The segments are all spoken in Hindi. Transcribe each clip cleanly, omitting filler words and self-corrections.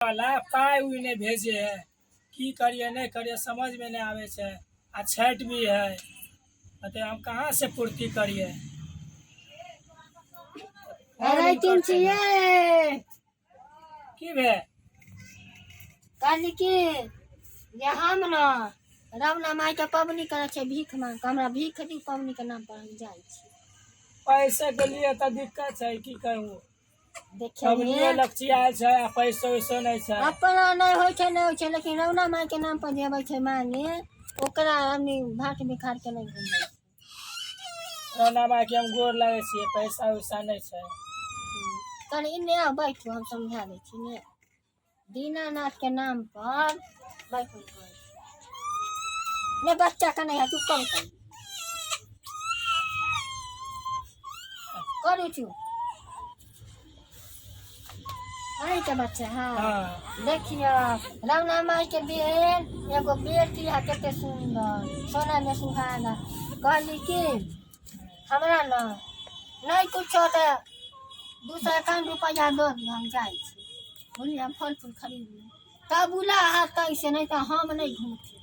वाला पाई उई नहीं भेजे है, की करिए नहीं करिए समझ में नहीं आवे छे। आ छठ भी है, तो हम कहाँ से पूर्ति करिए। अरे तीन चाहिए की भे कहली कि जे हम न रावणा माई के पबनी करे छे भीख मांग हमरा भीख दी पबनी के नाम पर हम जाई छी। पैसे के लिए तो दिक्कत है, की कहूँ देखिए लक्ष्य आयल छे, पैसो वैसो नहीं छे। अपना नहीं होय छे नहीं होय छे, लेकिन रावणा माई के नाम पर जेबै छे मांगे ओकरा हमनी भाट बिखार के नहीं घूमबै। रावणा माई के हम गोर लगे छे, पैसा वैसा नहीं छे। कल इन्ने आओ बैठो हम समझा दै छी ने। दीनानाथ के नाम पर बैठो ने बच्चा का नहीं है, चुप कर करू चुप आई के बच्चा। हाँ देखियो रावणा माई के बेन एगो बेटी है केते सुंदर सोना में सुहागा। कहली कि हमरा न नहीं कुछ होता 251 रुपया दो दी हम जाए बोलिए हम फल फूल खरीद तब बुला हाथ से नहीं तो हम नहीं घूमते।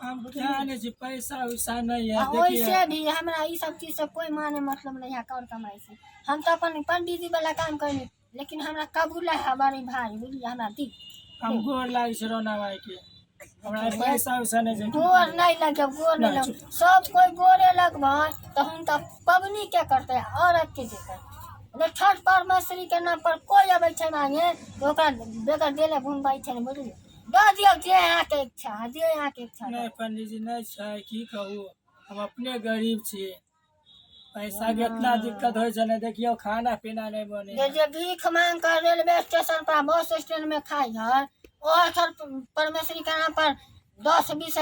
हम जाने छी पैसा वैसा नहीं है। वैसे भी हमरा ई सब चीज से कोई माने मतलब नहीं है कर कमाई से। हम तो अपन पंडित जी वाला काम करें, लेकिन हमरा कबूला है बड़ी भारी बुझलिए हमरा दी। हम गोर लागे छे रावणा माई के, हमरा पैसा वैसा नहीं छे। गोर नहीं लगे गोर नहीं लगे, सब कोई गोरे लगभग तो हम तो पबनी क्या करते औरत के देते छठ परमेश्वरी के नाम पर कोई अबै छे मांगे तो ओकरा बेगर देले घूमबै छे बुझलिए। दे दियो जे यहाँ के इच्छा जे यहाँ के इच्छा नहीं पंडित जी नहीं छे, की कहूँ हम अपने गरीब छी, पैसा के इतना दिक्कत हो छे। देखियो खाना पीना नहीं बने। जे भीख मांग कर रेलवे स्टेशन पर बस स्टैंड में खाई है और छठ परमेश्वरी के नाम पर 10 20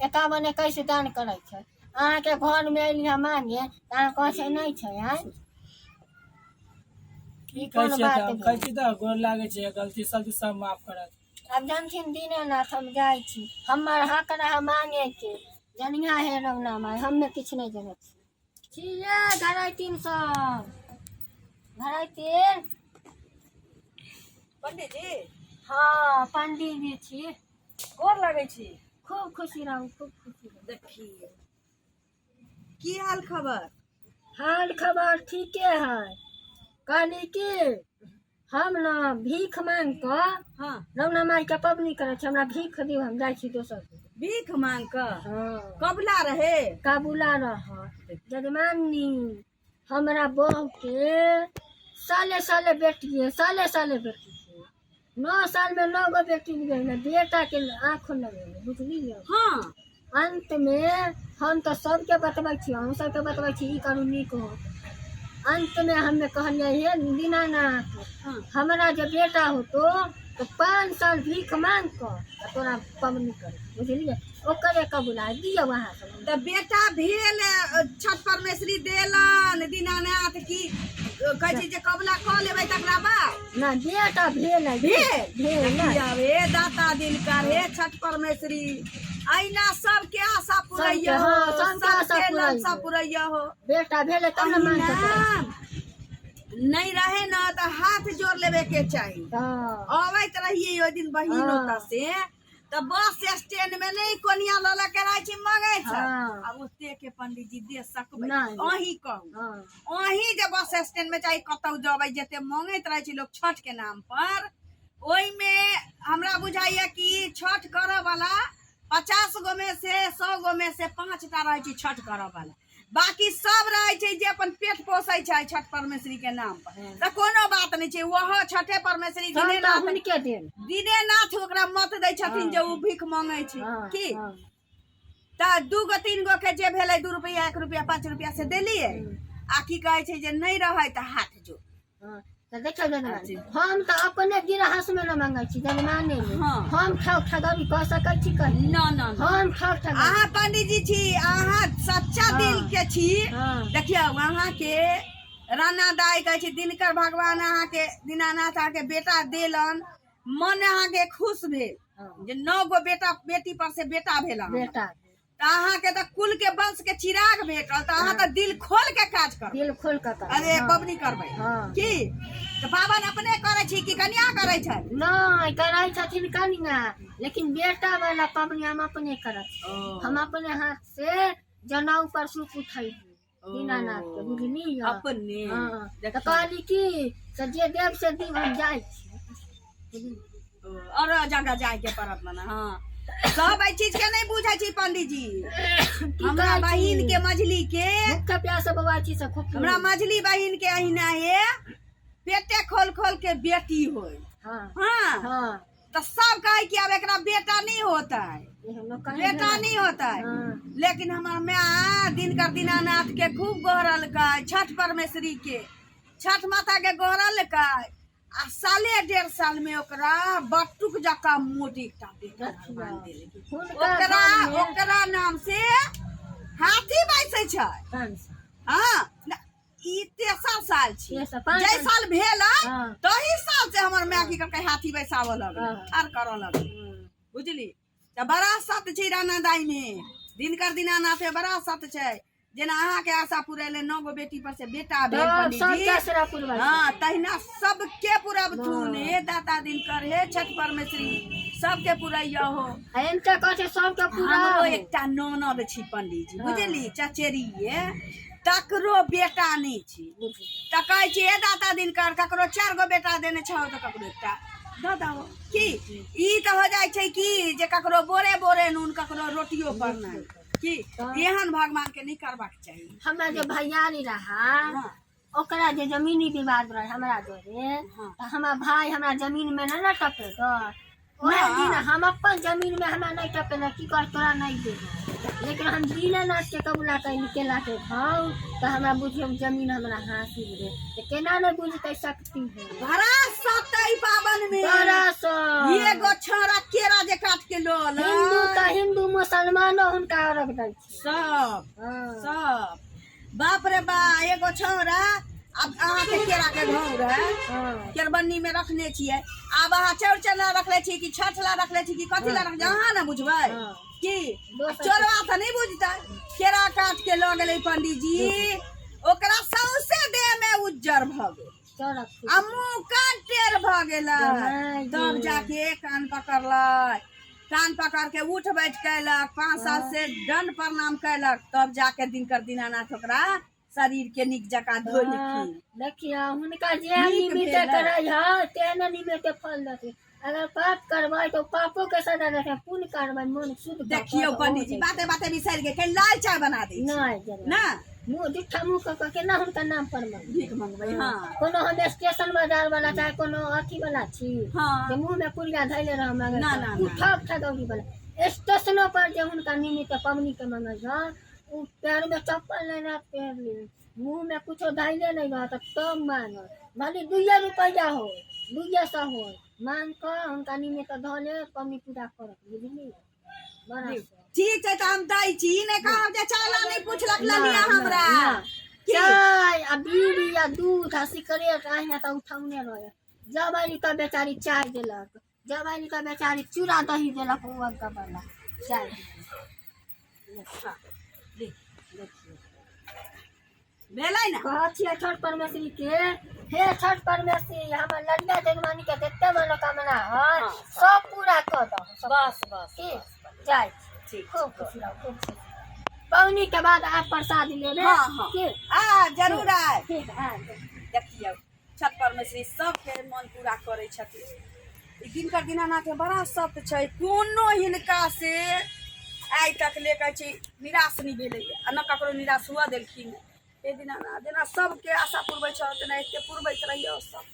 51 21 दान करे छे। अहाँ के घर में अइली मांगे अहाँ कहे छे नहीं छे यार की कहै छे हम कहै छी त गोर लागे छे, गलती सलती सब माफ करत। अब जानथिन दीनानाथ हम जाई छी, हमर हक रहा मांगे के जनिया है रावणा माई हमें किछ नहीं जरूरत छिए। घराई 300 घराई 3 पंडित जी। हाँ पंडित जी छी, गोर लगे छी। खूब खुशी रहू खूब खुशी रहू। देखिए की हाल खबर। हाल खबर ठीके है। कहली कि हम न भीख मांग कर हाँ रावणा माई के पबनी करे छे, हमरा भीख दियो हम जाई छी दोसर। भीख मांग कर हाँ कबला रहे काबुला रह जजमानी हमरा बहू के साले साले बेटी है, साले साले बेटी है। 9 साल में 9 गो बेटी गई बेटा के आँखों लगे बुझलिए। हाँ अंत में हम तो सबके बतबै छी, हम सबके बतबै छी ई करू नीक हो। अंत में हमें कहलिए हे दीनानाथ हाँ हमारा जो बेटा हो तो 5 साल भीख मांग कर तोरा पबनी कर बुझलिए। ओकरे कबूला दियो वहाँ से तो बेटा भेल छठ परमेश्वरी देलन दीनानाथ की कहै छी जे कबला क लेबै तकरा बाद ना बेटा भेल है भेल जावे दाता दिनकर हे छठ परमेश्वरी आईना सबके आशा पुरैया हो, सबके आशा सबके पुरैया लालसा पुरैया हो। बेटा भेल तब न मांग नहीं रहे ना तो हाथ जोड़ लेवे के चाहिए। हाँ अवैत रहिए ओइ दिन बहिन हाँ। ओता से तो बस स्टैंड में नहीं कोनिया लला के रहे छी मांगे छ। हाँ। अब ओते के पंडित जी दे सकबै नहीं। अही कहू हाँ अही जे बस स्टैंड में चाहे कतौ जबै जेते मांगैत रहे छी लोग छठ के नाम पर। ओइ में हमरा बुझाइया कि छठ करऽ वाला 50 गो में से 100 गो में से 5 टा रहे छी छठ करऽ वाला, बाकी सब रहे छै जे अपन पेट पोसै छै छठ परमेश्वरी के नाम पर। त कोनो बात नहीं छै, वह छठे परमेश्वरी दीनेनाथ उनके दिन दीनेनाथ ओकरा मत दै छथिन जे उ भीख मांगे छै की। त 2 गो 3 गो के जे भेलै 2 रुपया 1 रुपया 5 रुपया से देलिए। आ की कहे छै जे नहीं रहे त हाथ जो देखो जजमानी हम तो अपने गिरहस में न मांगे छी जजमानी में। हाँ। हम ठग ठगावी कह सकै छी कहीं न न हम ठग ठगावी। अहाँ पंडित जी छी, अहाँ सच्चा दिल के छी। हाँ। देखियो वहाँ के राणा दाई कहे छी दिनकर भगवान अहाँ के दीनानाथ अहाँ के बेटा देलन, मन अहाँ के खुश भेल जे 9 गो बेटा बेटी पर से बेटा भेल। बेटा तो अहाँ के तो कुल के वंश के चिराग भेटल तो अहाँ तो दिल खोल के काज कर दिल खोल के कर अरे पबनी करबै हाँ। की तो पाबन अपने करे छी कि कन्या करे छै नहीं करै छथिन कनिया लेकिन बेटा वाला पबनी हम अपने करत हम अपने हाथ से जनेऊ पर सूप उठाई दीनानाथ के बुझली अपने हाँ तो कहली की से जे देव से देव हम जाय छी और जगह जाए के पड़त मने हाँ सब एहि चीज के नहीं बुझे छी पंडित जी हमरा बहिन के मझली के मुख्य प्यास बवा छी से खूब हमरा मझली बहिन के अहिना है पेटे खोल खोल के बेटी होय हाँ हाँ हाँ तो सब कहे कि अब एकरा बेटा नहीं होता है बेटा नहीं होता है लेकिन हमार माँ दिनकर दीनानाथ के खूब गोहरल का छठ परमेश्वरी के छठ माता के गोहरल का आ साले 1.5 साल में ओकरा बटुक जका मोटी एकटा बेटा बांध देले ओकरा नाम से हाथी बैसे छै हाँ ई 13 साल छी जै साल भेल तही साल से हमर माँ की करके हाथी बैसावऽ लगल आर करऽ लगल बुझली त बड़ा सत छै राना दाई में दिनकर दीनानाथ में बड़ा सत छै जेना अहाँ के आशा पुरेले 9 गो बेटी पर से बेटा भेल पंडित जी हाँ तहिना सबके पुरबथुन हे दाता दिनकर हे छठ परमेश्वरी सबके पुरैया हो एनका कहै सबके पूरा हमरो एकटा ननद छी पंडित जी बुझली चचेरी ये तकरो बेटा नहीं छी त कहै छी हे दाता दिनकर ककरो 4 गो बेटा देने छौ त ककरो एकटा द दहो की ई त हो जाय छै की जे ककरो बोरे बोरे नून ककरो रोटियो पर नहीं की एहन भगवान के नहीं करबाक चाहिए हमरा जो भैयारी रहा ओकरा जे जमीनी विवाद रहे हमरा जोरे हमार भाई हमरा जमीन में ना टपे तो ओहे दिन हम अपन जमीन में हमरा नहीं टपे की कर तोरा नहीं दे लेकिन हम दीनानाथ के कबूला कर केला के भाव तो हमरा बुझियो जमीन हमरा हासिल रे तो केना नहीं बुझते शक्ति है भरा सतई पावन में बड़ा सो ये गो छोरा केरा जे काट के लोल हिंदू का हिंदू मुसलमानो हुनका रख दै सब बाप रे बा एगो छोरा अब अहाँ के केरा के घर है केरबन्नी में रखने छियै अब अहाँ चौरचना रखले छी कि छठ ला रखले छी कि कथी ला रख अहाँ ना बुझबै की चोरवा त नहीं बुझता केरा काट के ल गेलै पंडित जी ओकरा सौसे देह में उज्जर भ गेल आ मुंह कान टेढ़ भ गेल तब जाके कान पकड़लै कान पकड़ के उठ बैठ कैलक 5 साल से दंड प्रणाम कैलक तब जाके दिनकर दीनानाथ ओकरा शरीर के निक जका धोलखिन देखियो हुनका जे निमित्त करे है तेना निमित्त फल देते अगर पाप करबै तो पापों के सजा देते पुण्य करबै मन शुद्ध देखियो पंडित जी बाते बाते बिसर के लाल चाय बना दे नहीं ना मुंह दिखा मुंह के केना हुनका नाम पर भीख मंगबै हां कोनो हम स्टेशन बाजार वाला चाहे कोनो अथी वाला छी हां जे मुंह में पुरिया धैले रह मगर ना ना ठक ठगौरी वाला स्टेशनों पर जे हुनका निमित्त पबनी के मंगल जा उ पैर में चप्पल नहीं ना पहन ले मुंह में कुछ धैले नहीं रहा तब मान भले 2 रुपया हो 200 हो मांग कर उनका निमित्त धले पबनी पूजा कर बुझली बड़ा ठीक है हम दाई छी ने कहब जे चाला नहीं पूछलक ललिया हमरा चाय आ बीड़ी या दूध आ सिगरेट आहिना त उठाउने रहे जबानी का बेचारी चाय देलक जबानी का बेचारी चूड़ा दही देलक उवा का वाला चाय भेलै ना कहथिया छठ परमेश्वरी के हे छठ परमेश्वरी हमर लड़का जगमानी के जते मनोकामना है सब पूरा कर दो बस ठीक जाय ठीक खूब खुश रहो खूब खुश पौनी के बाद आप प्रसाद लेबे हां जरूर आए ठीक है देखियो छठ परमेश्वरी सबके मन पूरा करे छथिन ई दिनकर दीनानाथ के बड़ा सत्य छै कोनो हिनका से आइ तक लेके छै निराश नहीं भेलै आ न ककरो निराश हुआ देलखिन ए दीनानाथ जेना सबके आशा पुरबै छ तेना एके पुरबैत रहियो सब